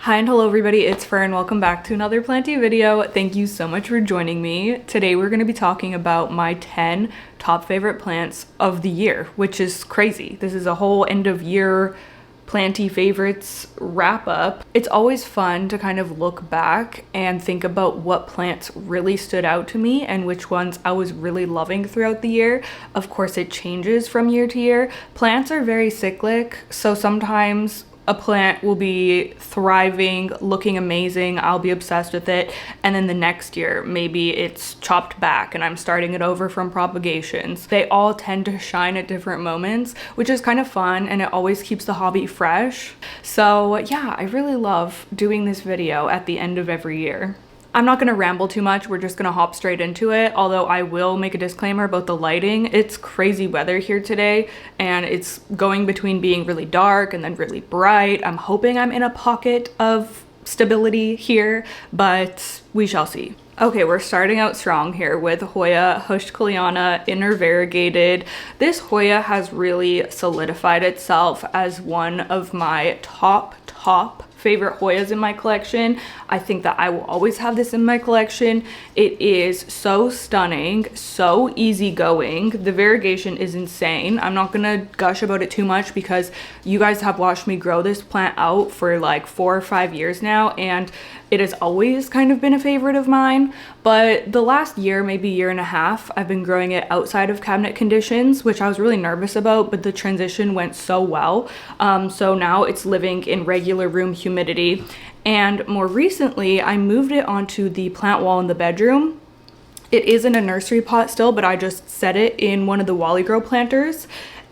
Hi and hello everybody, it's Fern. Welcome back to another Planty video. Thank you so much for joining me. Today we're going to be talking about my 10 top favorite plants of the year, which is crazy. This is a whole end of year Planty favorites wrap up. It's always fun to kind of look back and think about what plants really stood out to me and which ones I was really loving throughout the year. Of course, it changes from year to year. Plants are very cyclic, so sometimes a plant will be thriving, looking amazing, I'll be obsessed with it, and then the next year maybe it's chopped back and I'm starting it over from propagations. They all tend to shine at different moments, which is kind of fun, and it always keeps the hobby fresh. So yeah, I really love doing this video at the end of every year. I'm not gonna ramble too much, we're just gonna hop straight into it, although I will make a disclaimer about the lighting. It's crazy weather here today, and it's going between being really dark and then really bright. I'm hoping I'm in a pocket of stability here, but we shall see. Okay, we're starting out strong here with Hoya heuschkeliana inner variegated. This Hoya has really solidified itself as one of my top favorite Hoyas in my collection. I think that I will always have this in my collection. It is so stunning, so easygoing. The variegation is insane. I'm not gonna gush about it too much because you guys have watched me grow this plant out for like 4 or 5 years now, and it has always kind of been a favorite of mine. But the last year, maybe year and a half, I've been growing it outside of cabinet conditions, which I was really nervous about, but the transition went so well. So now it's living in regular room humidity. And more recently, I moved it onto the plant wall in the bedroom. It is in a nursery pot still, but I just set it in one of the Wally Grow planters.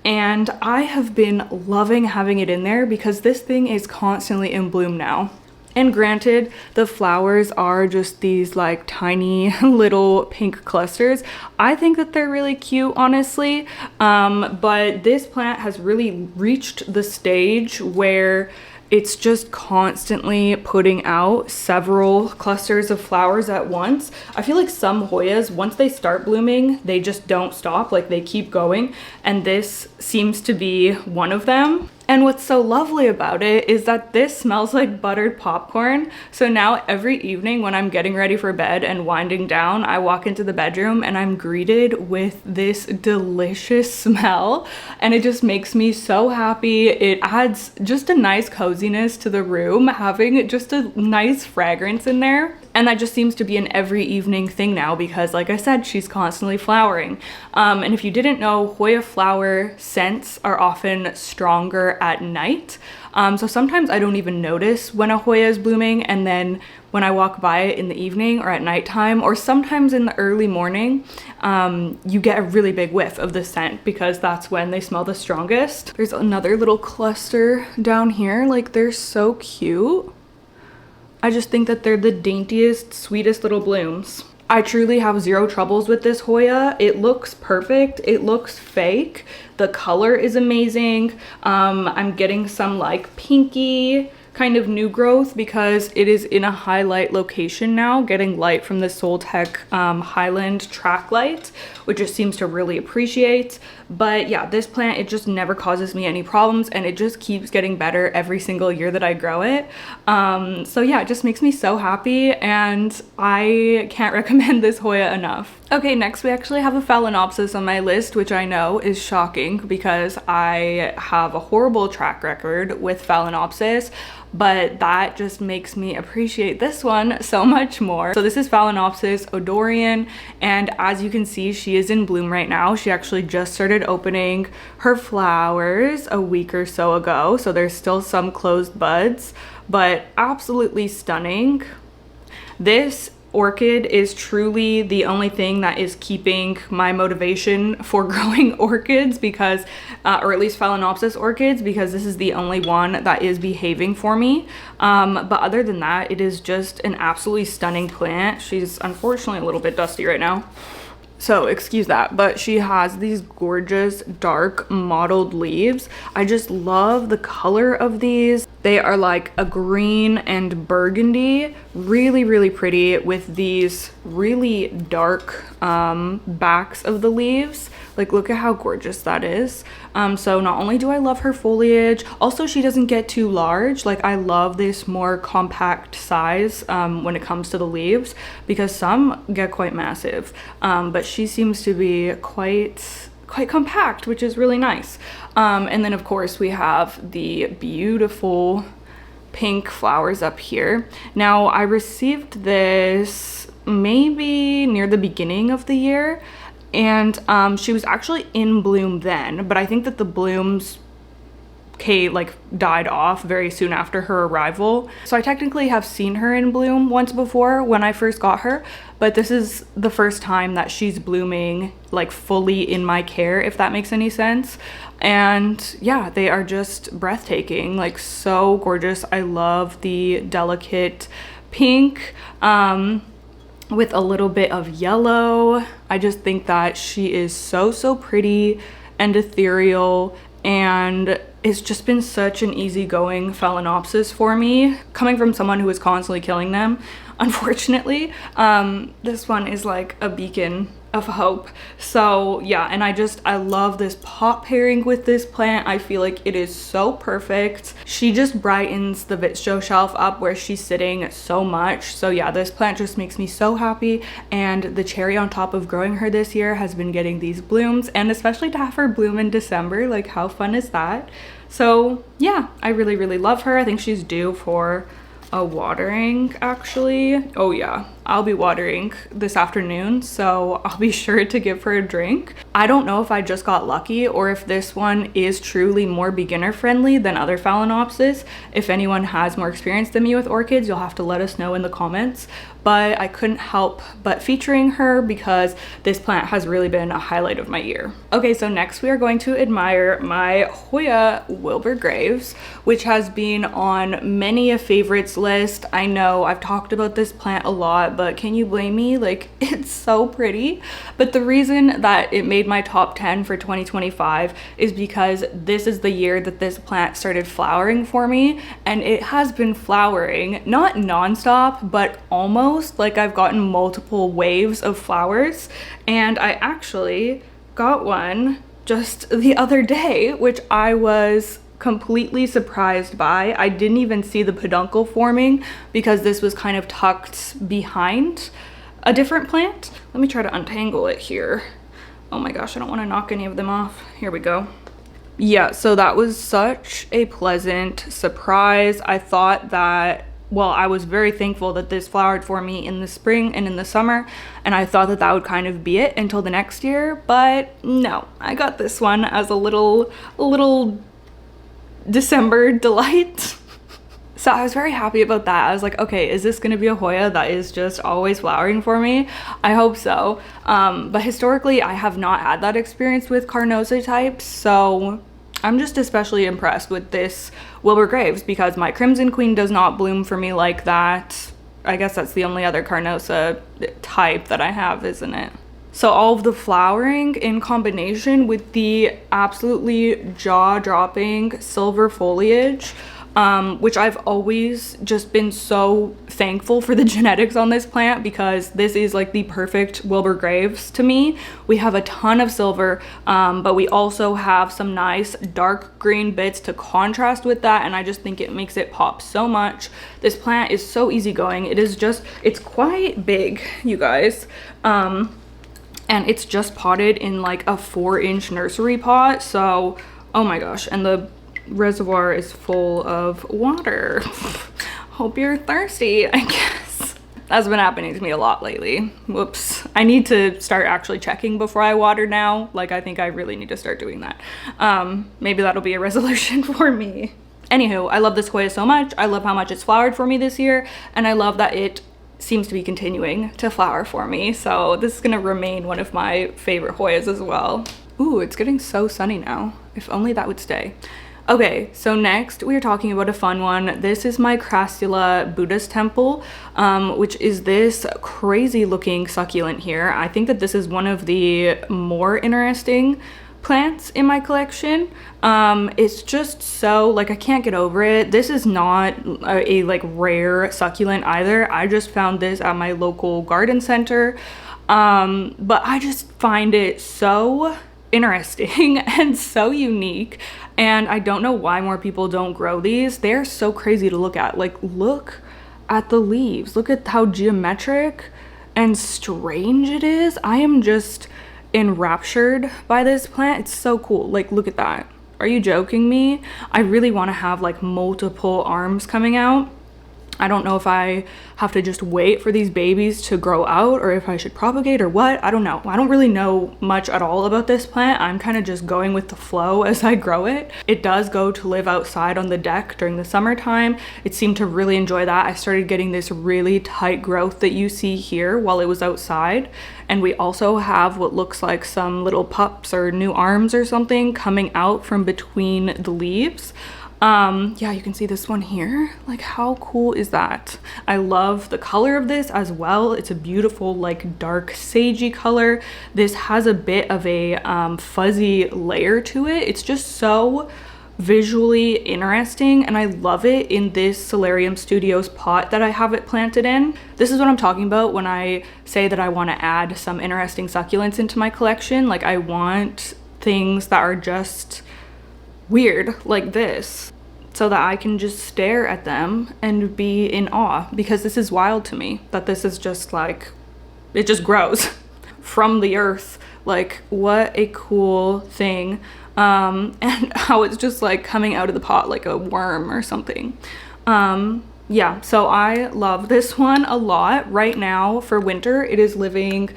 And I have been loving having it in there because this thing is constantly in bloom now. And granted, the flowers are just these like tiny little pink clusters. I think that they're really cute, honestly. But this plant has really reached the stage where it's just constantly putting out several clusters of flowers at once. I feel like some Hoyas, once they start blooming, they just don't stop, like they keep going. And this seems to be one of them. And what's so lovely about it is that this smells like buttered popcorn. So now every evening when I'm getting ready for bed and winding down, I walk into the bedroom and I'm greeted with this delicious smell. And it just makes me so happy. It adds just a nice coziness to the room, having just a nice fragrance in there. And that just seems to be an every evening thing now because, like I said, she's constantly flowering. And if you didn't know, Hoya flower scents are often stronger at night. So sometimes I don't even notice when a Hoya is blooming, and then when I walk by it in the evening or at nighttime, or sometimes in the early morning, you get a really big whiff of the scent because that's when they smell the strongest. There's another little cluster down here. Like, they're so cute. I just think that they're the daintiest, sweetest little blooms. I truly have zero troubles with this Hoya. It looks perfect. It looks fake. The color is amazing. I'm getting some like pinky kind of new growth because it is in a highlight location now, getting light from the Soltech Highland track light, which it seems to really appreciate. But yeah, this plant, it just never causes me any problems, and it just keeps getting better every single year that I grow it. So yeah, it just makes me so happy, and I can't recommend this Hoya enough. Okay, next we actually have a Phalaenopsis on my list, which I know is shocking because I have a horrible track record with Phalaenopsis, but that just makes me appreciate this one so much more. So this is Phalaenopsis odorion, and as you can see, she is in bloom right now. She actually just started opening her flowers a week or so ago, so there's still some closed buds, but absolutely stunning. This orchid is truly the only thing that is keeping my motivation for growing orchids because, or at least Phalaenopsis orchids, because this is the only one that is behaving for me. But other than that, it is just an absolutely stunning plant. She's unfortunately a little bit dusty right now, so excuse that, but she has these gorgeous dark mottled leaves. I just love the color of these. They are like a green and burgundy, really, really pretty with these really dark backs of the leaves. Like, look at how gorgeous that is. So not only do I love her foliage, also she doesn't get too large. Like, I love this more compact size when it comes to the leaves, because some get quite massive, but she seems to be quite compact, which is really nice. And then of course we have the beautiful pink flowers up here. Now, I received this maybe near the beginning of the year, and she was actually in bloom then, but I think that the blooms died off very soon after her arrival. So I technically have seen her in bloom once before when I first got her, but this is the first time that she's blooming like fully in my care, if that makes any sense. And yeah, they are just breathtaking, like so gorgeous. I love the delicate pink with a little bit of yellow. I just think that she is so pretty and ethereal, and it's just been such an easygoing Phalaenopsis for me, coming from someone who is constantly killing them. Unfortunately, this one is like a beacon of hope. So yeah, and I love this pot pairing with this plant. I feel like it is so perfect. She just brightens the Vitso shelf up where she's sitting so much. So yeah, this plant just makes me so happy, and the cherry on top of growing her this year has been getting these blooms, and especially to have her bloom in December, like how fun is that? So yeah, I really love her. I think she's due for a watering actually. Oh yeah, I'll be watering this afternoon, so I'll be sure to give her a drink. I don't know if I just got lucky or if this one is truly more beginner friendly than other Phalaenopsis. If anyone has more experience than me with orchids, you'll have to let us know in the comments. But I couldn't help but featuring her because this plant has really been a highlight of my year. Okay, so next we are going to admire my Hoya Wilbur Graves, which has been on many a favorites list. I know I've talked about this plant a lot, but can you blame me? Like, it's so pretty. But the reason that it made my top 10 for 2025 is because this is the year that this plant started flowering for me, and it has been flowering, not nonstop, but almost. Like, I've gotten multiple waves of flowers, and I actually got one just the other day, which I was completely surprised by. I didn't even see the peduncle forming because this was kind of tucked behind a different plant. Let me try to untangle it here. Oh my gosh, I don't want to knock any of them off. Here we go. Yeah, so that was such a pleasant surprise. I thought that, well, I was very thankful that this flowered for me in the spring and in the summer, and I thought that that would kind of be it until the next year, but no, I got this one as a little December delight. So I was very happy about that. I was like, okay, is this gonna be a Hoya that is just always flowering for me? I hope so. But historically, I have not had that experience with Carnosa types, so I'm just especially impressed with this Wilbur Graves because my Crimson Queen does not bloom for me like that. I guess that's the only other Carnosa type that I have, isn't it? So all of the flowering in combination with the absolutely jaw-dropping silver foliage, which I've always just been so thankful for the genetics on this plant because this is like the perfect Wilbur Graves to me. We have a ton of silver, but we also have some nice dark green bits to contrast with that, and I just think it makes it pop so much. This plant is so easygoing. It's quite big, you guys. And it's just potted in like a 4-inch nursery pot, so oh my gosh, and the reservoir is full of water. Hope you're thirsty, I guess. That's been happening to me a lot lately. Whoops. I need to start actually checking before I water now. Like, I think I really need to start doing that. Maybe that'll be a resolution for me. Anywho, I love this Hoya so much. I love how much it's flowered for me this year, and I love that it seems to be continuing to flower for me. So this is gonna remain one of my favorite Hoyas as well. Ooh, it's getting so sunny now. If only that would stay. Okay, so next we are talking about a fun one. This is my Crassula Buddha's Temple, which is this crazy looking succulent here. I think that this is one of the more interesting plants in my collection. It's just so, like, I can't get over it. This is not a like rare succulent either. I just found this at my local garden center. But I just find it so interesting and so unique, and I don't know why more people don't grow these. They're so crazy to look at. Like, look at the leaves. Look at how geometric and strange it is. I am just enraptured by this plant. It's so cool. Like, look at that. Are you joking me? I really want to have like multiple arms coming out. I don't know if I have to just wait for these babies to grow out or if I should propagate or what. I don't know. I don't really know much at all about this plant. I'm kind of just going with the flow as I grow it. It does go to live outside on the deck during the summertime. It seemed to really enjoy that. I started getting this really tight growth that you see here while it was outside. And we also have what looks like some little pups or new arms or something coming out from between the leaves. Yeah, you can see this one here. Like, how cool is that? I love the color of this as well. It's a beautiful, like, dark sagey color. This has a bit of a fuzzy layer to it. It's just so visually interesting, and I love it in this Solarium Studios pot that I have it planted in. This is what I'm talking about when I say that I want to add some interesting succulents into my collection. Like, I want things that are just weird like this so that I can just stare at them and be in awe, because this is wild to me that this is just like, it just grows from the earth. Like, what a cool thing. And how it's just like coming out of the pot like a worm or something. Yeah, so I love this one a lot. Right now for winter, it is living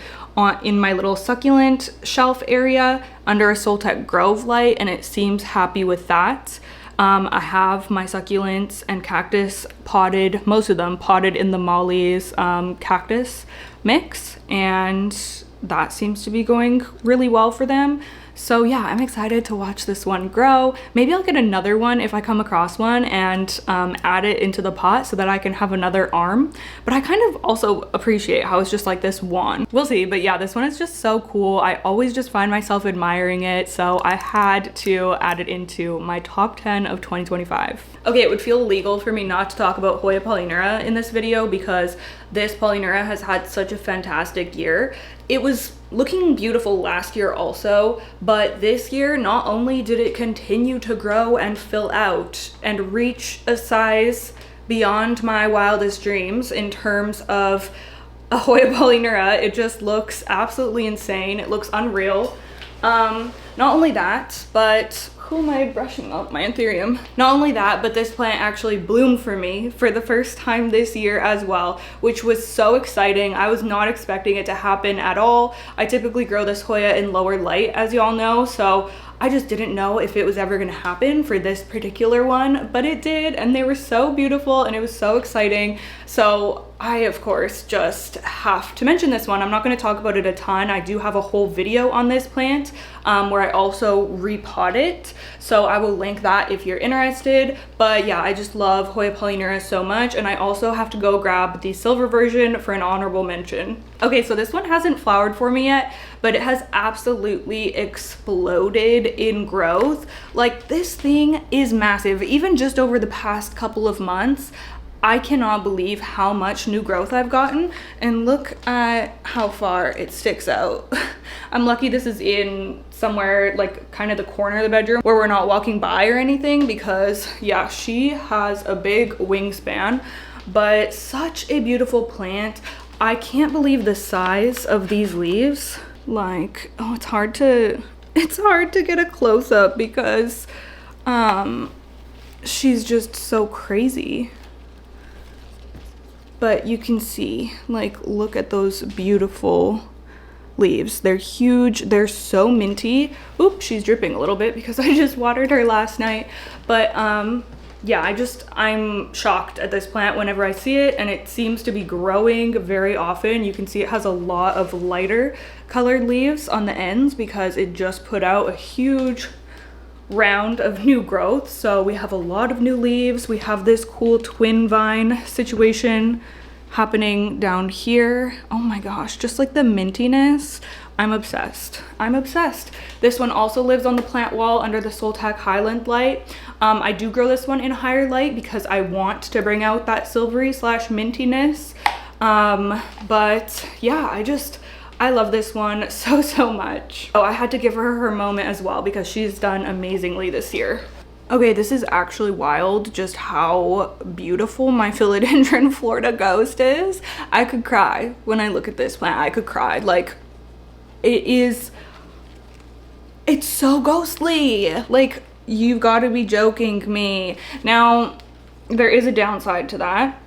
in my little succulent shelf area under a Soltec Grove light, and it seems happy with that. I have my succulents and cactus potted, most of them potted in the Molly's cactus mix, and that seems to be going really well for them. So yeah, I'm excited to watch this one grow. Maybe I'll get another one if I come across one and add it into the pot so that I can have another arm. But I kind of also appreciate how it's just like this one. We'll see, but yeah, this one is just so cool. I always just find myself admiring it, so I had to add it into my top 10 of 2025. Okay, it would feel illegal for me not to talk about Hoya polyneura in this video because this polyneura has had such a fantastic year. It was looking beautiful last year also, but this year not only did it continue to grow and fill out and reach a size beyond my wildest dreams in terms of a Hoya polyneura, it just looks absolutely insane. It looks unreal. Not only that, but who am I brushing up? My anthurium. Not only that, but this plant actually bloomed for me for the first time this year as well, which was so exciting. I was not expecting it to happen at all. I typically grow this Hoya in lower light, as you all know, so I just didn't know if it was ever gonna happen for this particular one, but it did, and they were so beautiful and it was so exciting. So I, of course, just have to mention this one. I'm not gonna talk about it a ton. I do have a whole video on this plant where I also repot it. So I will link that if you're interested. But yeah, I just love Hoya polyneura so much. And I also have to go grab the silver version for an honorable mention. Okay, so this one hasn't flowered for me yet, but it has absolutely exploded in growth. Like, this thing is massive. Even just over the past couple of months, I cannot believe how much new growth I've gotten, and look at how far it sticks out. I'm lucky this is in somewhere like kind of the corner of the bedroom where we're not walking by or anything, because yeah, she has a big wingspan, but such a beautiful plant. I can't believe the size of these leaves. Like, oh, it's hard to get a close-up because she's just so crazy. But you can see, like, look at those beautiful leaves. They're huge. They're so minty. Oop, she's dripping a little bit because I just watered her last night. But yeah, I'm shocked at this plant whenever I see it, and it seems to be growing very often. You can see it has a lot of lighter colored leaves on the ends because it just put out a huge round of new growth. So we have a lot of new leaves. We have this cool twin vine situation happening down here. Oh my gosh, just like the mintiness. I'm obsessed. I'm obsessed. This one also lives on the plant wall under the Soltec Highland light. I do grow this one in higher light because I want to bring out that silvery slash mintiness. But yeah, I love this one so much. Oh, I had to give her moment as well because she's done amazingly this year. Okay, this is actually wild just how beautiful my Philodendron Florida Ghost is. I could cry when I look at this plant. I could cry. Like, it's so ghostly. Like, you've got to be joking me. Now, there is a downside to that.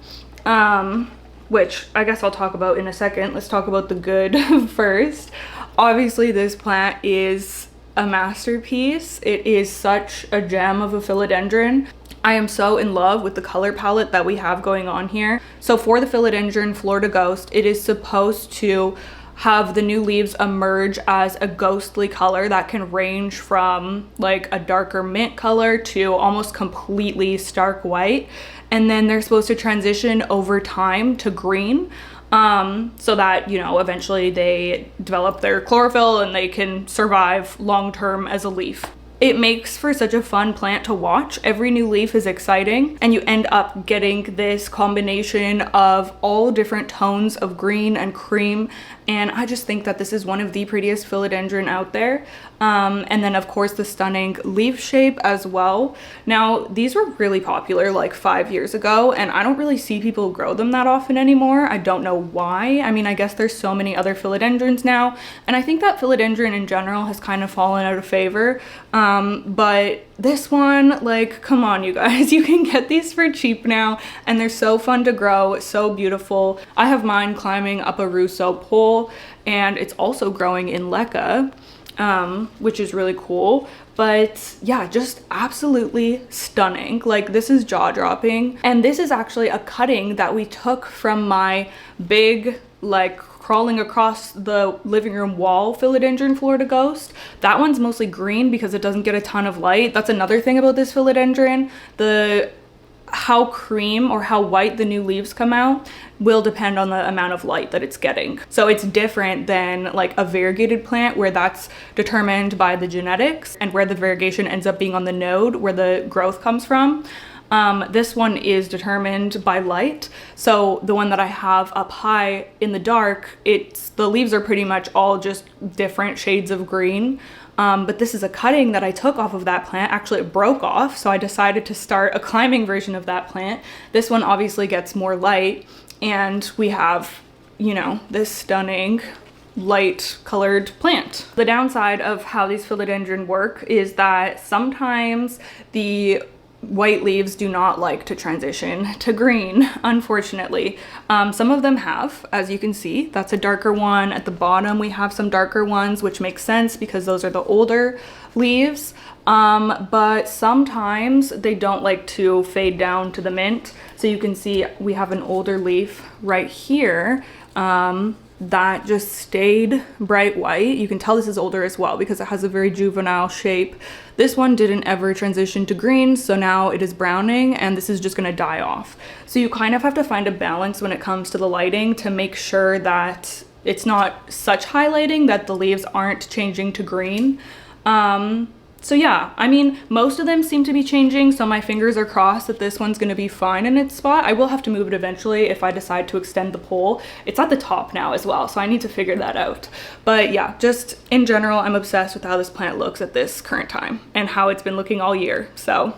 Which I guess I'll talk about in a second. Let's talk about the good first. Obviously, this plant is a masterpiece. It is such a gem of a philodendron. I am so in love with the color palette that we have going on here. So for the Philodendron Florida Ghost, it is supposed to have the new leaves emerge as a ghostly color that can range from like a darker mint color to almost completely stark white. And then they're supposed to transition over time to green, so that, you know, eventually they develop their chlorophyll and they can survive long term as a leaf. It makes for such a fun plant to watch. Every new leaf is exciting and you end up getting this combination of all different tones of green and cream. And I just think that this is one of the prettiest philodendron out there. And then of course the stunning leaf shape as well. Now these were really popular like 5 years ago and I don't really see people grow them that often anymore. I don't know why. I mean, I guess there's so many other philodendrons now. And I think that philodendron in general has kind of fallen out of favor. But this one, like, come on you guys, you can get these for cheap now and they're so fun to grow, so beautiful. I have mine climbing up a Rousseau pole and it's also growing in leca, which is really cool. But yeah, just absolutely stunning. Like, this is jaw-dropping. And this is actually a cutting that we took from my big, like, crawling across the living room wall Philodendron Florida Ghost. That one's mostly green because it doesn't get a ton of light. That's another thing about this philodendron. How cream or how white the new leaves come out will depend on the amount of light that it's getting. So it's different than like a variegated plant where that's determined by the genetics and where the variegation ends up being on the node where the growth comes from. This one is determined by light. So the one that I have up high in the dark, the leaves are pretty much all just different shades of green. But this is a cutting that I took off of that plant. Actually, it broke off, so I decided to start a climbing version of that plant. This one obviously gets more light, and we have, you know, this stunning light colored plant. The downside of how these philodendron work is that sometimes the white leaves do not like to transition to green, unfortunately. Some of them have, as you can see. That's a darker one. At the bottom we have some darker ones, which makes sense because those are the older leaves. But sometimes they don't like to fade down to the mint. So you can see we have an older leaf right here that just stayed bright white. You can tell this is older as well because it has a very juvenile shape. This one didn't ever transition to green, so now it is browning and this is just gonna die off. So you kind of have to find a balance when it comes to the lighting to make sure that it's not such highlighting that the leaves aren't changing to green. So yeah, I mean, most of them seem to be changing, so my fingers are crossed that this one's gonna be fine in its spot. I will have to move it eventually if I decide to extend the pole. It's at the top now as well, so I need to figure that out. But yeah, just in general, I'm obsessed with how this plant looks at this current time and how it's been looking all year, so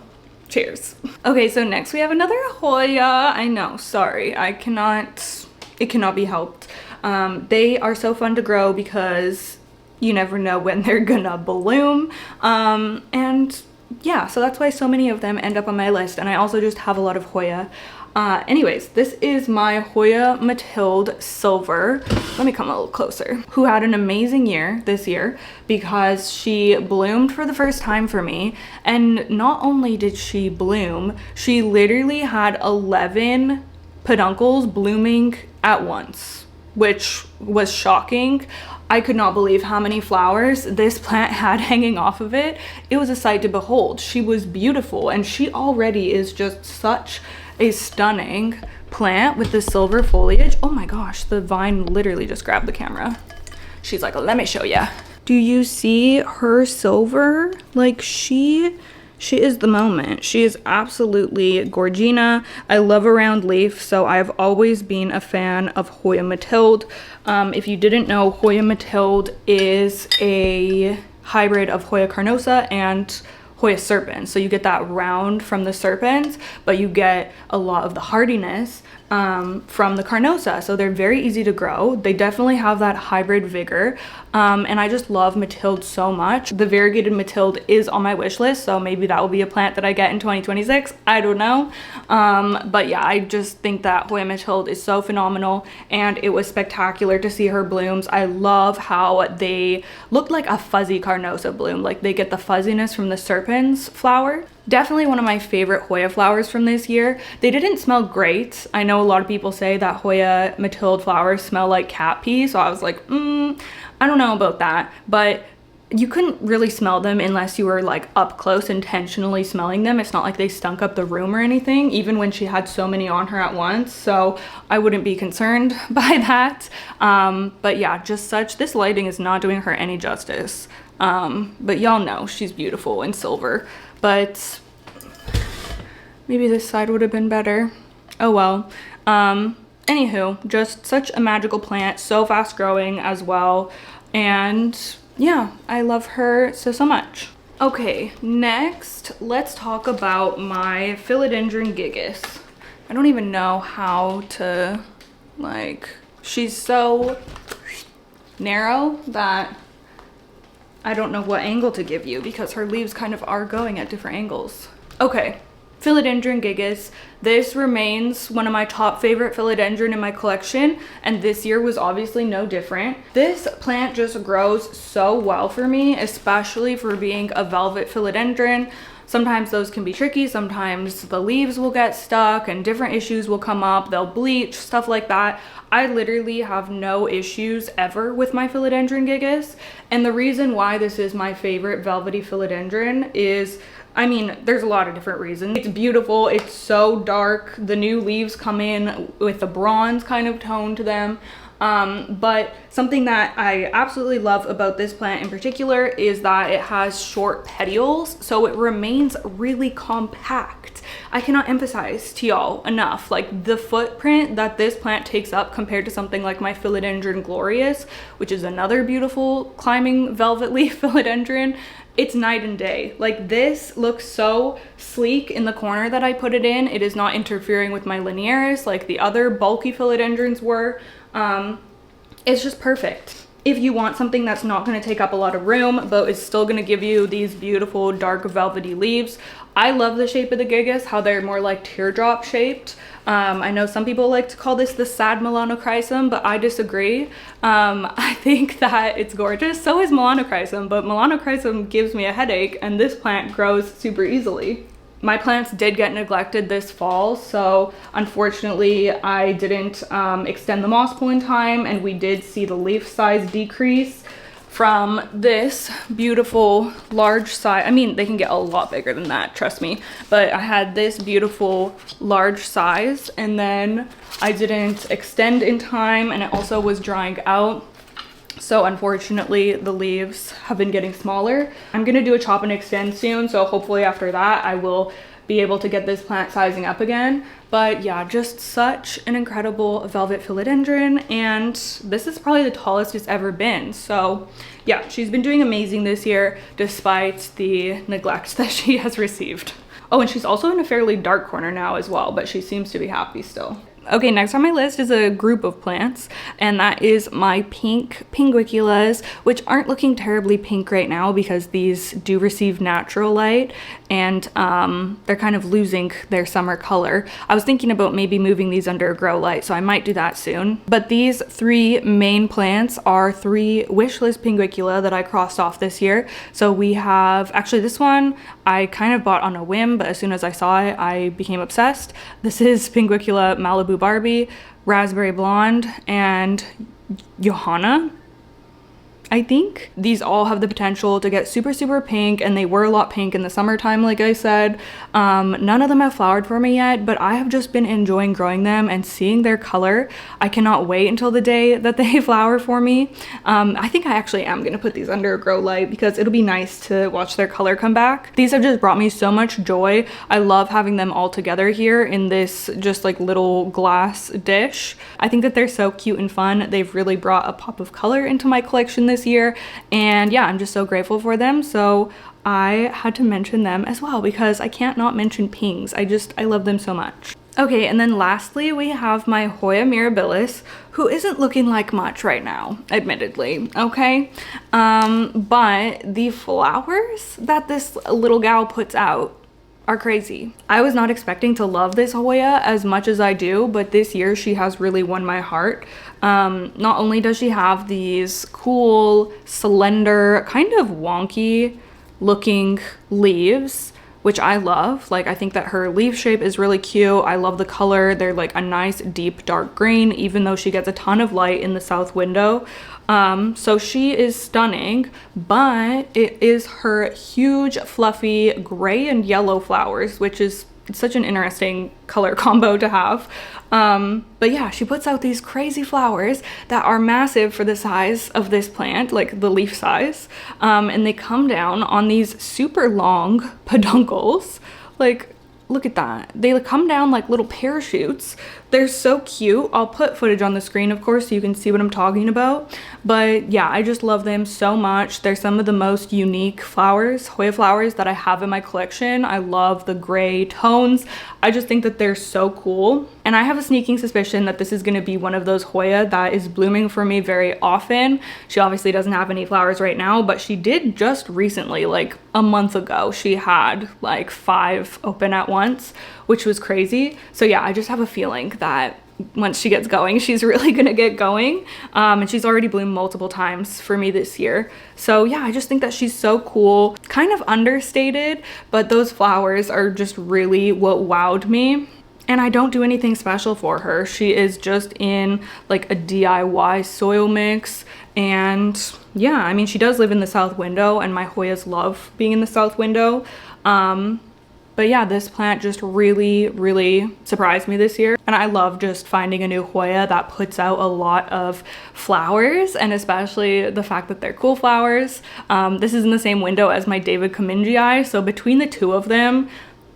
cheers. Okay, so next we have another Hoya. I know, sorry, it cannot be helped. They are so fun to grow because you never know when they're gonna bloom. And yeah, so that's why so many of them end up on my list. And I also just have a lot of Hoya. Anyways, this is my Hoya Mathilde Silver. Let me come a little closer. Who had an amazing year this year because she bloomed for the first time for me. And not only did she bloom, she literally had 11 peduncles blooming at once, which was shocking. I could not believe how many flowers this plant had hanging off of it. It was a sight to behold. She was beautiful and she already is just such a stunning plant with the silver foliage. Oh my gosh, the vine literally just grabbed the camera. She's like, let me show ya. Do you see her silver? Like she is the moment. She is absolutely gorgina. I love a round leaf, so I've always been a fan of Hoya mathilde. If you didn't know, Hoya mathilde is a hybrid of Hoya carnosa and Hoya serpens. So you get that round from the serpens, but you get a lot of the hardiness from the carnosa. So they're very easy to grow. They definitely have that hybrid vigor. And I just love mathilde so much. The variegated mathilde is on my wish list, so maybe that will be a plant that I get in 2026. I don't know. But yeah, I just think that Hoya mathilde is so phenomenal, and it was spectacular to see her blooms. I love how they look like a fuzzy carnosa bloom. Like they get the fuzziness from the serpens flower. Definitely one of my favorite Hoya flowers from this year. They didn't smell great. I know a lot of people say that Hoya mathilde flowers smell like cat pee, so I was like, I don't know about that, but you couldn't really smell them unless you were like up close intentionally smelling them. It's not like they stunk up the room or anything, even when she had so many on her at once, so I wouldn't be concerned by that. But yeah, this lighting is not doing her any justice. But y'all know she's beautiful in silver, but maybe this side would have been better. Oh well. Anywho, just such a magical plant, so fast growing as well, and yeah, I love her so much. Okay, next let's talk about my Philodendron gigas. I don't even know how to, like, she's so narrow that I don't know what angle to give you because her leaves kind of are going at different angles. Okay, Philodendron gigas. This remains one of my top favorite philodendron in my collection, and this year was obviously no different. This plant just grows so well for me, especially for being a velvet philodendron. Sometimes those can be tricky. Sometimes the leaves will get stuck and different issues will come up. They'll bleach, stuff like that. I literally have no issues ever with my Philodendron gigas. And the reason why this is my favorite velvety philodendron is, I mean, there's a lot of different reasons. It's beautiful. It's so dark. The new leaves come in with a bronze kind of tone to them. But something that I absolutely love about this plant in particular is that it has short petioles, so it remains really compact. I cannot emphasize to y'all enough, like, the footprint that this plant takes up compared to something like my Philodendron glorious, which is another beautiful climbing velvet leaf philodendron. It's night and day. Like, this looks so sleek in the corner that I put it in. It is not interfering with my linearis like the other bulky philodendrons were. It's just perfect. If you want something that's not going to take up a lot of room, but is still going to give you these beautiful dark velvety leaves. I love the shape of the gigas, how they're more like teardrop shaped. I know some people like to call this the sad melanochrysum, but I disagree. I think that it's gorgeous. So is melanochrysum, but melanochrysum gives me a headache, and this plant grows super easily. My plants did get neglected this fall, so unfortunately I didn't extend the moss pull in time, and we did see the leaf size decrease from this beautiful large size. I mean, they can get a lot bigger than that, trust me, but I had this beautiful large size, and then I didn't extend in time, and it also was drying out. So unfortunately the leaves have been getting smaller. I'm gonna do a chop and extend soon, so hopefully after that I will be able to get this plant sizing up again. But yeah, just such an incredible velvet philodendron, and this is probably the tallest it's ever been. So yeah, she's been doing amazing this year despite the neglect that she has received. Oh, and she's also in a fairly dark corner now as well, but she seems to be happy still. Okay, next on my list is a group of plants, and that is my pink pinguiculas, which aren't looking terribly pink right now because these do receive natural light, and they're kind of losing their summer color. I was thinking about maybe moving these under a grow light, so I might do that soon. But these three main plants are three wishlist pinguicula that I crossed off this year. So we have, actually this one I kind of bought on a whim, but as soon as I saw it, I became obsessed. This is Pinguicula Malibu Barbie, Raspberry Blonde, and Johanna. I think these all have the potential to get super, super pink, and they were a lot pink in the summertime, like I said. None of them have flowered for me yet, but I have just been enjoying growing them and seeing their color. I cannot wait until the day that they flower for me. I think I actually am gonna put these under a grow light because it'll be nice to watch their color come back. These have just brought me so much joy. I love having them all together here in this just like little glass dish. I think that they're so cute and fun. They've really brought a pop of color into my collection this year, and yeah, I'm just so grateful for them. So I had to mention them as well because I can't not mention pings. I love them so much. Okay, and then lastly we have my Hoya mirabilis, who isn't looking like much right now, admittedly, okay? But the flowers that this little gal puts out are crazy. I was not expecting to love this Hoya as much as I do, but this year she has really won my heart. Not only does she have these cool, slender, kind of wonky looking leaves, which I love. Like, I think that her leaf shape is really cute. I love the color. They're like a nice deep dark green, even though she gets a ton of light in the south window. So she is stunning, but it is her huge fluffy gray and yellow flowers, which is such an interesting color combo to have. But yeah, she puts out these crazy flowers that are massive for the size of this plant, like the leaf size. And they come down on these super long peduncles. Like, look at that. They come down like little parachutes. They're so cute. I'll put footage on the screen, of course, so you can see what I'm talking about. But yeah, I just love them so much. They're some of the most unique flowers, Hoya flowers, that I have in my collection. I love the gray tones. I just think that they're so cool. And I have a sneaking suspicion that this is going to be one of those Hoya that is blooming for me very often. She obviously doesn't have any flowers right now, but she did just recently, like a month ago, she had like 5 open at once, which was crazy. So yeah, I just have a feeling that once she gets going, she's really gonna get going. And she's already bloomed multiple times for me this year. So yeah, I just think that she's so cool, kind of understated, but those flowers are just really what wowed me. And I don't do anything special for her. She is just in like a DIY soil mix. And yeah, I mean, she does live in the south window, and my Hoyas love being in the south window. But yeah, this plant just really, really surprised me this year. And I love just finding a new Hoya that puts out a lot of flowers, and especially the fact that they're cool flowers. This is in the same window as my David Comingii, so between the two of them,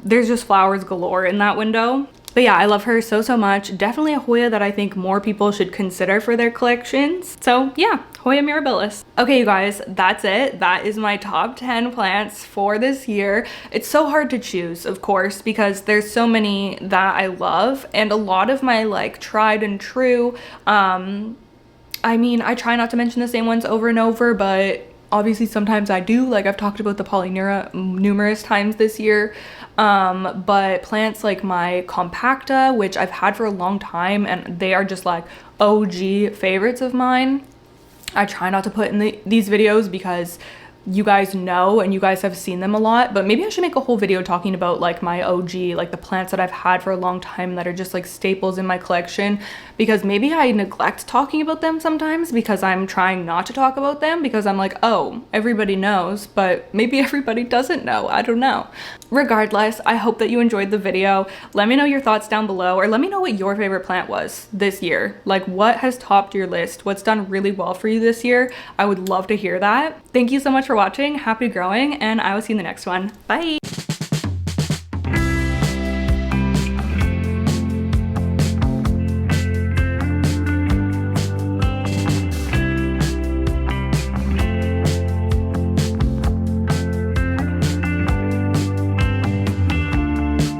there's just flowers galore in that window. But yeah, I love her so, so much. Definitely a Hoya that I think more people should consider for their collections. So yeah, Hoya mirabilis. Okay, you guys, that's it. That is my top 10 plants for this year. It's so hard to choose, of course, because there's so many that I love, and a lot of my like tried and true, I mean, I try not to mention the same ones over and over, but obviously sometimes I do. Like, I've talked about the polyneura numerous times this year. But plants like my compacta, which I've had for a long time, and they are just like OG favorites of mine. I try not to put in these videos because you guys know and you guys have seen them a lot, but maybe I should make a whole video talking about like my OG, like the plants that I've had for a long time that are just like staples in my collection, because maybe I neglect talking about them sometimes because I'm trying not to talk about them because I'm like, oh, everybody knows, but maybe everybody doesn't know. I don't know. Regardless, I hope that you enjoyed the video. Let me know your thoughts down below, or let me know what your favorite plant was this year. Like, what has topped your list? What's done really well for you this year? I would love to hear that. Thank you so much for watching. Happy growing, and I will see you in the next one. Bye.